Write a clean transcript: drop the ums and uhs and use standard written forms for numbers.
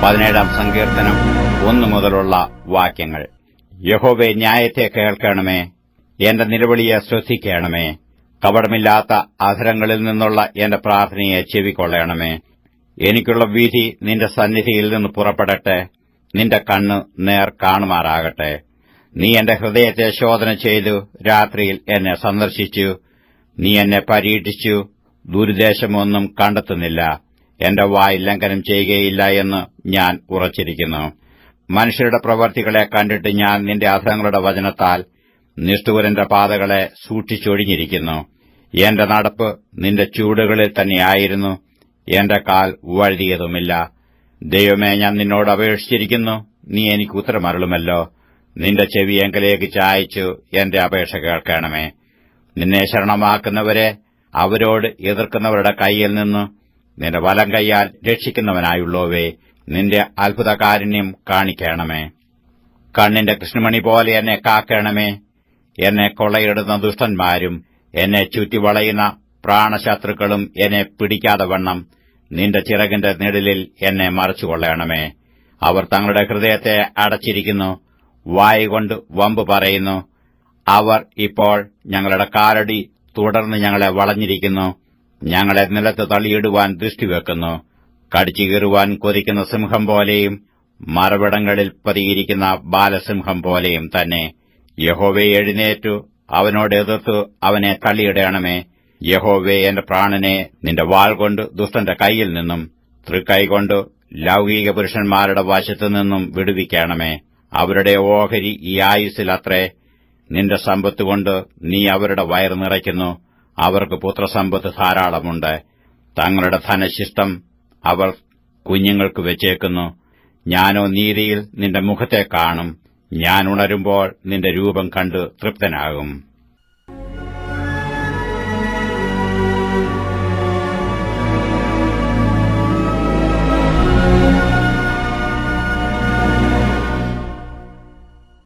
17-ാം സങ്കീർത്തനം 1 മുതലുള്ള വാക്യങ്ങൾ. യഹോവേ, ന്യായത്തെ കേൾക്കണമേ, എന്റെ നിലവിളിയെ ശ്രദ്ധിക്കണമേ. കപടമില്ലാത്ത അധരങ്ങളിൽ നിന്നുള്ള എന്റെ പ്രാർത്ഥനയെ ചെവിക്കൊള്ളണമേ. എനിക്കുള്ള വിധി നിന്റെ സന്നിധിയിൽ നിന്ന് പുറപ്പെടട്ടെ, നിന്റെ കണ്ണ് നേർ കാണുമാറാകട്ടെ. നീ എന്റെ ഹൃദയത്തെ ശോധന ചെയ്തു രാത്രിയിൽ എന്നെ സന്ദർശിച്ചു. നീ എന്നെ പരീക്ഷിച്ചു, ദുരുദ്ദേശമൊന്നും കണ്ടെത്തുന്നില്ല. എന്റെ വായ് ലംഘനം ചെയ്യുകയില്ല എന്ന് ഞാൻ ഉറച്ചിരിക്കുന്നു. മനുഷ്യരുടെ പ്രവർത്തികളെ കണ്ടിട്ട് ഞാൻ നിന്റെ അധരങ്ങളുടെ വചനത്താൽ നിഷ്ഠൂരന്റെ പാതകളെ സൂക്ഷിച്ചൊഴിഞ്ഞിരിക്കുന്നു. എന്റെ നടപ്പ് നിന്റെ ചൂടുകളിൽ തന്നെയായിരുന്നു, എന്റെ കാൽ വഴുതിയതുമില്ല. ദൈവമേ, ഞാൻ നിന്നോട് അപേക്ഷിച്ചിരിക്കുന്നു, നീ എനിക്ക് ഉത്തരമരുളുമല്ലോ. നിന്റെ ചെവി എങ്കലേക്ക് ചായച്ചു എന്റെ അപേക്ഷ കേൾക്കണമേ. നിന്നെ ശരണമാക്കുന്നവരെ അവരോട് എതിർക്കുന്നവരുടെ കൈയിൽ നിന്ന് നിന്റെ വലം കൈയാൽ രക്ഷിക്കുന്നവനായുള്ളോവേ, നിന്റെ അത്ഭുതകാരുണ്യം കാണിക്കണമേ. കണ്ണിന്റെ കൃഷ്ണമണി പോലെ എന്നെ കാക്കണമേ. എന്നെ കൊള്ളയിടുന്ന ദുഷ്ടന്മാരും എന്നെ ചുറ്റിവളയുന്ന പ്രാണശത്രുക്കളും എന്നെ പിടിക്കാതെ വണ്ണം നിന്റെ ചിറകിന്റെ നിഴലിൽ എന്നെ മറച്ചുകൊള്ളണമേ. അവർ തങ്ങളുടെ ഹൃദയത്തെ അടച്ചിരിക്കുന്നു, വായുകൊണ്ട് വമ്പ് പറയുന്നു. അവർ ഇപ്പോൾ ഞങ്ങളുടെ കാലടി തുടർന്ന് ഞങ്ങളെ വളഞ്ഞിരിക്കുന്നു. ഞങ്ങളെ നിലത്ത് തള്ളിയിടുവാൻ ദൃഷ്ടിവെക്കുന്നു. കടിച്ചു കീറുവാൻ കൊതിക്കുന്ന സിംഹം പോലെയും മറവിടങ്ങളിൽ പതിയിരിക്കുന്ന ബാലസിംഹം പോലെയും തന്നെ. യഹോവേ, എഴുന്നേറ്റു അവനോട് എതിർത്തു അവനെ തള്ളിയിടണമേ. യഹോവേ, എന്റെ പ്രാണനെ നിന്റെ വാൾ കൊണ്ട് ദുഷ്ടന്റെ കൈയിൽ നിന്നും തൃക്കൈകൊണ്ട് ലൗകിക പുരുഷന്മാരുടെ വശത്തുനിന്നും വിടുവിക്കണമേ. അവരുടെ ഓഹരി ഈ ആയുസ്സിലത്രേ. നിന്റെ സമ്പത്തുകൊണ്ട് നീ അവരുടെ വയറ് നിറയ്ക്കുന്നു. അവർക്ക് പുത്രസമ്പത്ത് ധാരാളമുണ്ട്. തങ്ങളുടെ ധനശിഷ്ടം അവർ കുഞ്ഞുങ്ങൾക്ക് വെച്ചേക്കുന്നു. ഞാനോ നീതിയിൽ നിന്റെ മുഖത്തെ കാണും. ഞാൻ ഉണരുമ്പോൾ നിന്റെ രൂപം കണ്ടു തൃപ്തനാകും.